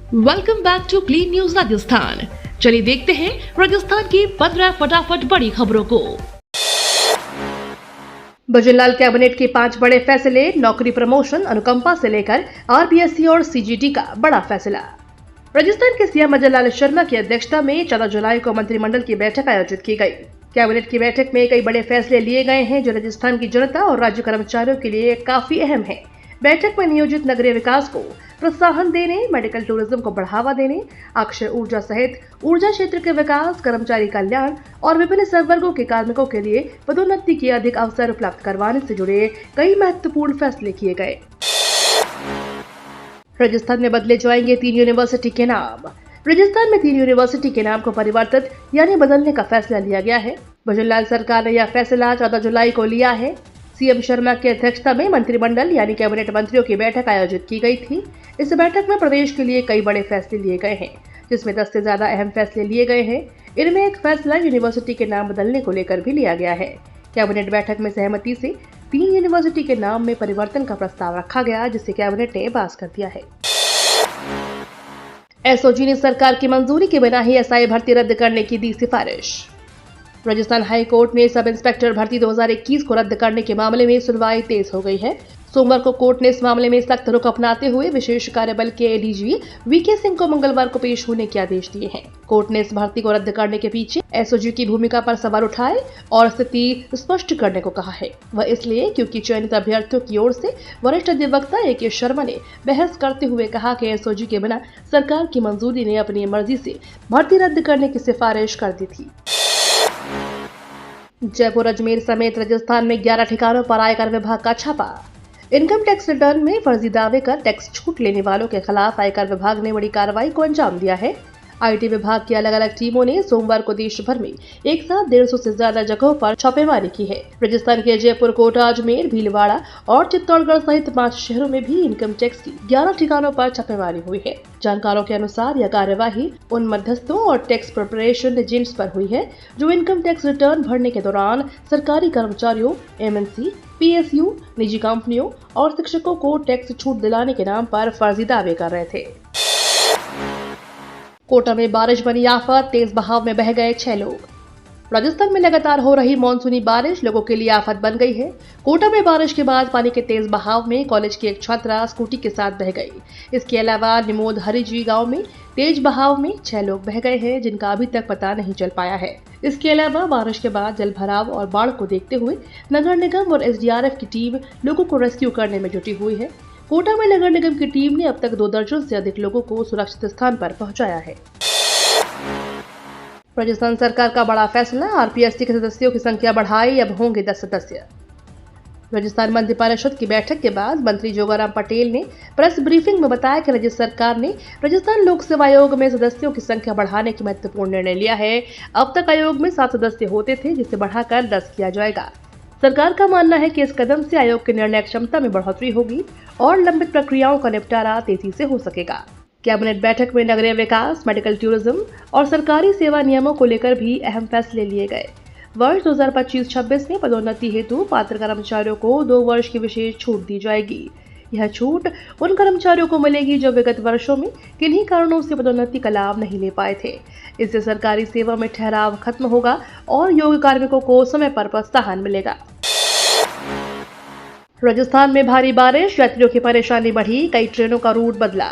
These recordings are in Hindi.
Welcome back to clean news Rajasthan. चलिए देखते हैं राजस्थान की 15 फटाफट बड़ी खबरों को। भजनलाल कैबिनेट के 5 बड़े फैसले, नौकरी प्रमोशन, अनुकंपा से लेकर आरपीएससी और सीजीटी का बड़ा फैसला। राजस्थान के सीएम भजनलाल शर्मा की अध्यक्षता में 14 जुलाई को मंत्रिमंडल की बैठक आयोजित की गई। कैबिनेट की बैठक में कई बड़े फैसले लिए गए हैं जो राजस्थान की जनता और राज्य कर्मचारियों के लिए काफी अहम है। बैठक में नियोजित नगरीय विकास को प्रोत्साहन देने, मेडिकल टूरिज्म को बढ़ावा देने, अक्षय ऊर्जा सहित ऊर्जा क्षेत्र के विकास, कर्मचारी कल्याण और विभिन्न संवर्गों के कार्मिकों के लिए पदोन्नति के अधिक अवसर उपलब्ध करवाने से जुड़े कई महत्वपूर्ण फैसले किए गए। राजस्थान में बदले जाएंगे 3 यूनिवर्सिटी के नाम। राजस्थान में 3 यूनिवर्सिटी के नाम को परिवर्तित यानी बदलने का फैसला लिया गया है। भजनलाल सरकार ने यह फैसला 14 जुलाई को लिया है। सीएम शर्मा की अध्यक्षता में मंत्रिमंडल यानी कैबिनेट मंत्रियों की बैठक आयोजित की गई थी। इस बैठक में प्रदेश के लिए कई बड़े फैसले लिए गए हैं, जिसमें 10 से ज्यादा अहम फैसले लिए गए हैं। इनमें एक फैसला यूनिवर्सिटी के नाम बदलने को लेकर भी लिया गया है। कैबिनेट बैठक में सहमति से 3 यूनिवर्सिटी के नाम में परिवर्तन का प्रस्ताव रखा गया, जिसे कैबिनेट ने पास कर दिया है। एसओजी ने सरकार की मंजूरी के बिना ही एसआई भर्ती रद्द करने की दी सिफारिश। राजस्थान हाई कोर्ट ने सब इंस्पेक्टर भर्ती 2021 को रद्द करने के मामले में सुनवाई तेज हो गई है। सोमवार को कोर्ट ने इस मामले में सख्त रुख अपनाते हुए विशेष कार्यबल के एडीजी वीके सिंह को मंगलवार को पेश होने के आदेश दिए हैं। कोर्ट ने इस भर्ती को रद्द करने के पीछे एसओजी की भूमिका पर सवाल उठाए और स्थिति स्पष्ट करने को कहा है। वह इसलिए क्योंकि चयनित अभ्यर्थियों की ओर से वरिष्ठ अधिवक्ता ए.के. शर्मा ने बहस करते हुए कहा कि एसओजी के बिना सरकार की मंजूरी ने अपनी मर्जी से भर्ती रद्द करने की सिफारिश कर दी थी। जयपुर, अजमेर समेत राजस्थान में 11 ठिकानों पर आयकर विभाग का छापा। इनकम टैक्स रिटर्न में फर्जी दावे कर टैक्स छूट लेने वालों के खिलाफ आयकर विभाग ने बड़ी कार्रवाई को अंजाम दिया है। आईटी विभाग की अलग अलग टीमों ने सोमवार को देश भर में एक साथ 150 से ज्यादा जगहों पर छापेमारी की है। राजस्थान के जयपुर, कोटा, अजमेर, भीलवाड़ा और चित्तौड़गढ़ सहित 5 शहरों में भी इनकम टैक्स की 11 ठिकानों पर छापेमारी हुई है। जानकारों के अनुसार यह कार्यवाही उन मध्यस्थों और टैक्स प्रिपरेशन एजेंट्स पर हुई है जो इनकम टैक्स रिटर्न भरने के दौरान सरकारी कर्मचारियों, एमएनसी, पीएसयू, निजी कंपनियों और शिक्षकों को टैक्स छूट दिलाने के नाम पर फर्जी दावे कर रहे थे। कोटा में बारिश बनी आफत, तेज बहाव में बह गए 6 लोग। राजस्थान में लगातार हो रही मानसूनी बारिश लोगों के लिए आफत बन गई है। कोटा में बारिश के बाद पानी के तेज बहाव में कॉलेज की एक छात्रा स्कूटी के साथ बह गई। इसके अलावा निमोद हरिजी गांव में तेज बहाव में 6 लोग बह गए हैं, जिनका अभी तक पता नहीं चल पाया है। इसके अलावा बारिश के बाद जल भराव और बाढ़ को देखते हुए नगर निगम और एसडीआरएफ की टीम लोगों को रेस्क्यू करने में जुटी हुई है। कोटा में नगर निगम की टीम ने अब तक 2 दर्जन से अधिक लोगों को सुरक्षित स्थान पर पहुंचाया है। राजस्थान सरकार का बड़ा फैसला, आरपीएससी के सदस्यों की संख्या बढ़ाई, अब होंगे 10 सदस्य। राजस्थान मंत्रिपरिषद की बैठक के बाद मंत्री जोगाराम पटेल ने प्रेस ब्रीफिंग में बताया कि राज्य सरकार ने राजस्थान लोक सेवा आयोग में सदस्यों की संख्या बढ़ाने की महत्वपूर्ण निर्णय लिया है। अब तक आयोग में 7 सदस्य होते थे, जिसे बढ़ाकर 10 किया जाएगा। सरकार का मानना है कि इस कदम से आयोग की निर्णय क्षमता में बढ़ोतरी होगी और लंबित प्रक्रियाओं का निपटारा तेजी से हो सकेगा। कैबिनेट बैठक में नगरीय विकास, मेडिकल टूरिज्म और सरकारी सेवा नियमों को लेकर भी अहम फैसले लिए गए। वर्ष 2025-26 में पदोन्नति हेतु पात्र कर्मचारियों को 2 वर्ष की विशेष छूट दी जाएगी। यह छूट उन कर्मचारियों को मिलेगी जो विगत वर्षों में किन्हीं कारणों से पदोन्नति का लाभ नहीं ले पाए थे। इससे सरकारी सेवा में ठहराव खत्म होगा और योग्य कार्मिकों को समय पर प्रोत्साहन मिलेगा। राजस्थान में भारी बारिश, यात्रियों की परेशानी बढ़ी, कई ट्रेनों का रूट बदला।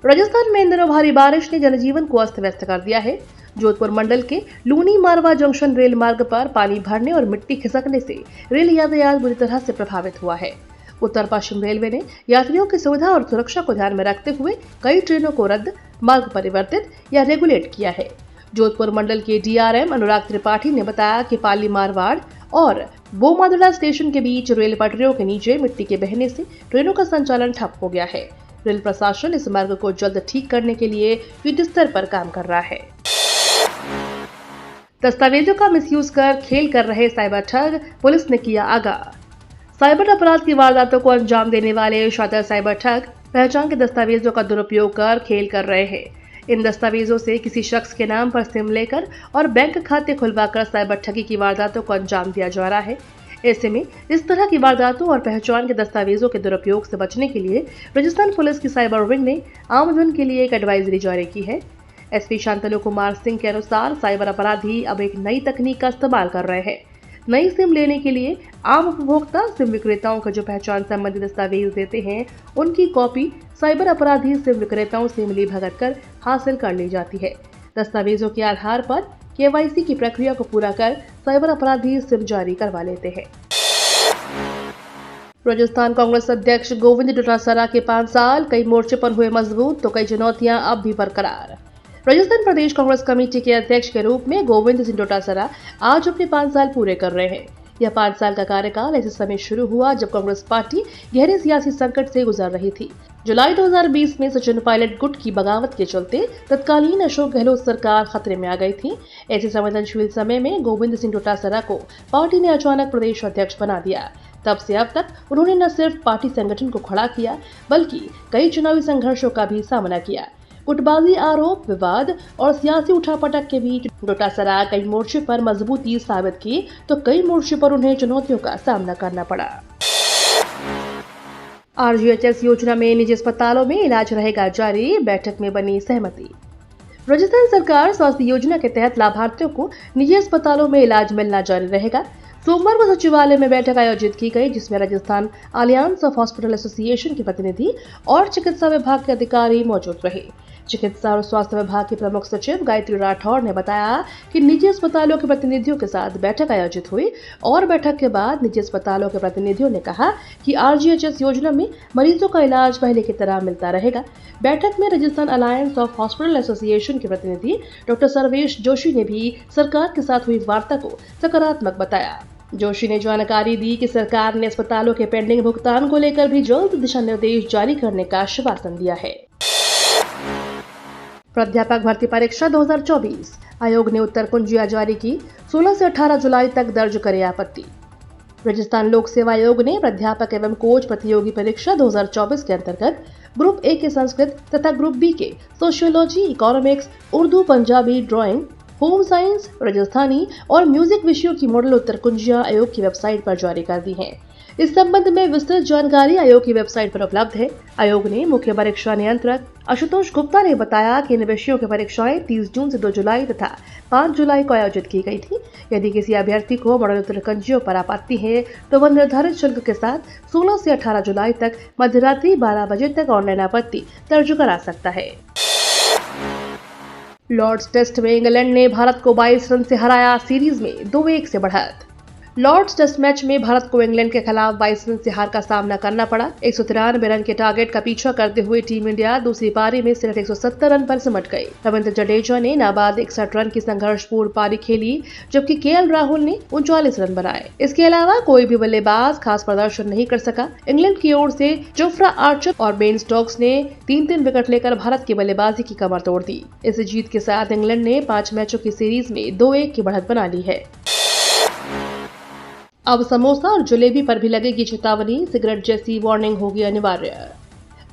राजस्थान में इन दिनों भारी बारिश ने जनजीवन को अस्त व्यस्त कर दिया है। जोधपुर मंडल के लूनी मारवा जंक्शन रेल मार्ग पर पानी भरने और मिट्टी खिसकने से रेल यातायात बुरी तरह से प्रभावित हुआ है। उत्तर पश्चिम रेलवे ने यात्रियों की सुविधा और सुरक्षा को ध्यान में रखते हुए कई ट्रेनों को रद्द, मार्ग परिवर्तित या रेगुलेट किया है। जोधपुर मंडल के डीआरएम अनुराग त्रिपाठी ने बताया कि पाली मारवाड़ और बोमादड़ा स्टेशन के बीच रेल पटरियों के नीचे मिट्टी के बहने से ट्रेनों का संचालन ठप हो गया है। रेल प्रशासन इस मार्ग को जल्द ठीक करने के लिए युद्ध स्तर पर काम कर रहा है। दस्तावेजों का मिसयूज कर खेल कर रहे साइबर ठग, पुलिस ने किया आगाह। साइबर अपराध की वारदातों को अंजाम देने वाले शातिर साइबर ठग पहचान के दस्तावेजों का दुरुपयोग कर खेल कर रहे हैं। इन दस्तावेजों से किसी शख्स के नाम पर सिम लेकर और बैंक खाते खुलवाकर साइबर ठगी की वारदातों को अंजाम दिया जा रहा है। ऐसे में इस तरह की वारदातों और पहचान के दस्तावेजों के दुरुपयोग से बचने के लिए राजस्थान पुलिस की साइबर विंग ने आमजन के लिए एक एडवाइजरी जारी की है। एसपी शांतनु कुमार सिंह के अनुसार साइबर अपराधी अब एक नई तकनीक का इस्तेमाल कर रहे हैं। नई सिम लेने के लिए आम उपभोक्ता सिम विक्रेताओं को जो पहचान संबंधी दस्तावेज देते हैं, उनकी कॉपी साइबर अपराधी सिम विक्रेताओं से मिली भगत कर हासिल कर ली जाती है। दस्तावेजों के आधार पर केवाईसी की प्रक्रिया को पूरा कर साइबर अपराधी सिम जारी करवा लेते हैं। राजस्थान कांग्रेस अध्यक्ष गोविंद डोटासरा के 5 साल, कई मोर्चे पर हुए मजबूत तो कई चुनौतियां अब भी बरकरार। राजस्थान प्रदेश कांग्रेस कमेटी के अध्यक्ष के रूप में गोविंद सिंह डोटासरा आज अपने 5 साल पूरे कर रहे हैं। यह 5 साल का कार्यकाल ऐसे समय शुरू हुआ जब कांग्रेस पार्टी गहरे सियासी संकट से गुजर रही थी। जुलाई 2020 में सचिन पायलट गुट की बगावत के चलते तत्कालीन अशोक गहलोत सरकार खतरे में आ गई थी। ऐसे संवेदनशील समय में गोविंद सिंह डोटासरा को पार्टी ने अचानक प्रदेश अध्यक्ष बना दिया। तब से अब तक उन्होंने न सिर्फ पार्टी संगठन को खड़ा किया, बल्कि कई चुनावी संघर्षों का भी सामना किया। गुटबाजी, आरोप, विवाद और सियासी उठापटक के बीच डोटासरा कई मोर्चे पर मजबूती साबित की तो कई मोर्चे पर उन्हें चुनौतियों का सामना करना पड़ा। आरजीएचएस योजना में निजी अस्पतालों में इलाज रहेगा जारी, बैठक में बनी सहमति। राजस्थान सरकार स्वास्थ्य योजना के तहत लाभार्थियों को निजी अस्पतालों में इलाज मिलना जारी रहेगा। सोमवार को सचिवालय में बैठक आयोजित की गई, जिसमें Rajasthan alliance of hospital association के प्रतिनिधि और चिकित्सा विभाग के अधिकारी मौजूद रहे। चिकित्सा और स्वास्थ्य विभाग के प्रमुख सचिव गायत्री राठौर ने बताया कि निजी अस्पतालों के प्रतिनिधियों के साथ बैठक आयोजित हुई और बैठक के बाद निजी अस्पतालों के प्रतिनिधियों ने कहा कि आरजीएचएस योजना में मरीजों का इलाज पहले की तरह मिलता रहेगा। बैठक में Rajasthan alliance of hospital association के प्रतिनिधि डॉक्टर सर्वेश जोशी ने भी सरकार के साथ हुई वार्ता को सकारात्मक बताया। जोशी ने जानकारी दी कि सरकार ने अस्पतालों के पेंडिंग भुगतान को लेकर भी जल्द दिशा निर्देश जारी करने का आश्वासन दिया है। प्राध्यापक भर्ती परीक्षा 2024 आयोग ने उत्तर कुंजिया जारी की, 16 से 18 जुलाई तक दर्ज करे आपत्ति। राजस्थान लोक सेवा आयोग ने प्राध्यापक एवं कोच प्रतियोगी परीक्षा 2024 के अंतर्गत ग्रुप ए के संस्कृत तथा ग्रुप बी के sociology, economics, Urdu, Punjabi, drawing, home science, Rajasthani और म्यूजिक विषयों की मॉडल उत्तर कुंजिया आयोग की वेबसाइट पर जारी कर दी है। इस संबंध में विस्तृत जानकारी आयोग की वेबसाइट पर उपलब्ध है। आयोग ने मुख्य परीक्षा नियंत्रक आशुतोष गुप्ता ने बताया कि इन विषयों की परीक्षाएं 30 जून से 2 जुलाई तथा 5 जुलाई को आयोजित की गई थी। यदि किसी अभ्यर्थी को मॉडल उत्तर कुंजियों पर आपत्ति है तो वह निर्धारित शुल्क के साथ 16 से 18 जुलाई तक मध्यरात्रि 12 बजे तक ऑनलाइन आपत्ति दर्ज करा सकता है। लॉर्ड्स टेस्ट में इंग्लैंड ने भारत को 22 रन से हराया, सीरीज में 2-1 से बढ़त। लॉर्ड्स टेस्ट मैच में भारत को इंग्लैंड के खिलाफ 22 रन से हार का सामना करना पड़ा। 193 रन के टारगेट का पीछा करते हुए टीम इंडिया दूसरी पारी में सिर्फ 170 रन पर सिमट गई। रविंद्र जडेजा ने नाबाद 61 रन की संघर्षपूर्ण पारी खेली, जबकि केएल राहुल ने 39 रन बनाए। इसके अलावा कोई भी बल्लेबाज खास प्रदर्शन नहीं कर सका। इंग्लैंड की ओर से जोफ्रा आर्चर और बेन स्टोक्स ने 3-3 विकेट लेकर भारत की बल्लेबाजी की कमर तोड़ दी। इस जीत के साथ इंग्लैंड ने 5 मैचों की सीरीज में 2-1 की बढ़त बना ली है। अब समोसा और जलेबी पर भी लगेगी चेतावनी, सिगरेट जैसी वार्निंग होगी अनिवार्य।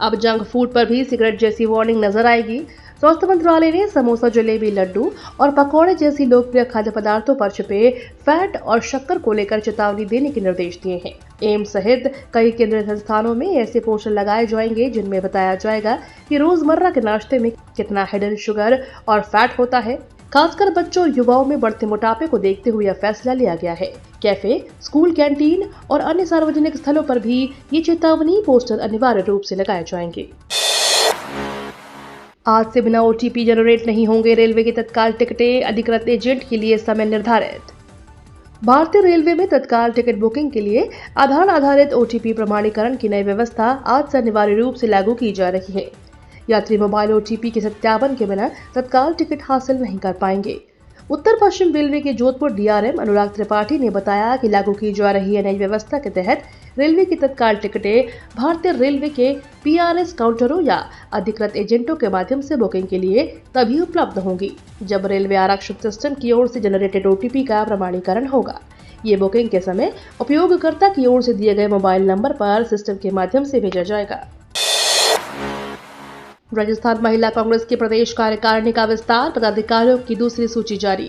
अब जंक फूड पर भी सिगरेट जैसी वार्निंग नजर आएगी। स्वास्थ्य मंत्रालय ने समोसा, जलेबी, लड्डू और पकौड़े जैसी लोकप्रिय खाद्य पदार्थों पर छिपे फैट और शक्कर को लेकर चेतावनी देने के निर्देश दिए हैं। एम्स सहित कई केंद्रीय संस्थानों में ऐसे पोस्टर लगाए जाएंगे जिनमें बताया जाएगा कि रोजमर्रा के नाश्ते में कितना हिडन शुगर और फैट होता है। खासकर बच्चों और युवाओं में बढ़ते मोटापे को देखते हुए यह फैसला लिया गया है। कैफे, स्कूल कैंटीन और अन्य सार्वजनिक स्थलों पर भी ये चेतावनी पोस्टर अनिवार्य रूप से लगाए जाएंगे। आज से बिना ओटीपी जनरेट नहीं होंगे रेलवे की तत्काल टिकटें, अधिकृत एजेंट के लिए समय निर्धारित। भारतीय रेलवे में तत्काल टिकट बुकिंग के लिए आधार आधारित ओटीपी प्रमाणीकरण की नई व्यवस्था आज से अनिवार्य रूप से लागू की जा रही है। यात्री मोबाइल ओटीपी के सत्यापन के बिना तत्काल टिकट हासिल नहीं कर पाएंगे। उत्तर पश्चिम रेलवे के जोधपुर डीआरएम अनुराग त्रिपाठी ने बताया कि लागू की जा रही है नई व्यवस्था के तहत रेलवे की तत्काल टिकटें भारतीय रेलवे के पीआरएस काउंटरों या अधिकृत एजेंटों के माध्यम से बुकिंग के लिए तभी उपलब्ध होंगी जब रेलवे आरक्षण सिस्टम की ओर से जनरेटेड ओटीपी का प्रमाणीकरण होगा। ये बुकिंग के समय उपयोगकर्ता की ओर से दिए गए मोबाइल नंबर पर सिस्टम के माध्यम से भेजा जाएगा। राजस्थान महिला कांग्रेस की प्रदेश कार्यकारिणी का विस्तार, पदाधिकारियों की दूसरी सूची जारी।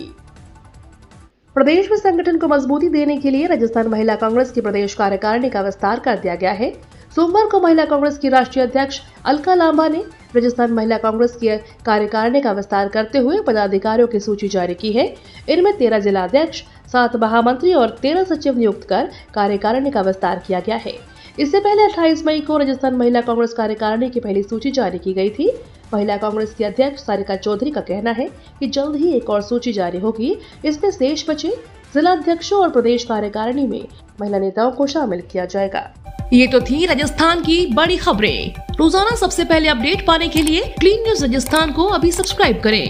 प्रदेश में संगठन को मजबूती देने के लिए राजस्थान महिला कांग्रेस की प्रदेश कार्यकारिणी का विस्तार कर दिया गया है। सोमवार को महिला कांग्रेस की राष्ट्रीय अध्यक्ष अलका लांबा ने राजस्थान महिला कांग्रेस की कार्यकारिणी का विस्तार करते हुए पदाधिकारियों की सूची जारी की है। इनमें 13 जिला अध्यक्ष, 7 महामंत्री और 13 सचिव नियुक्त कर कार्यकारिणी का विस्तार किया गया है। इससे पहले 28 मई को राजस्थान महिला कांग्रेस कार्यकारिणी की पहली सूची जारी की गई थी। महिला कांग्रेस की अध्यक्ष सारिका चौधरी का कहना है कि जल्द ही एक और सूची जारी होगी। इसमें शेष बचे जिला अध्यक्षों और प्रदेश कार्यकारिणी में महिला नेताओं को शामिल किया जाएगा। ये तो थी राजस्थान की बड़ी खबरें। रोजाना सबसे पहले अपडेट पाने के लिए क्लीन न्यूज राजस्थान को अभी सब्सक्राइब करें।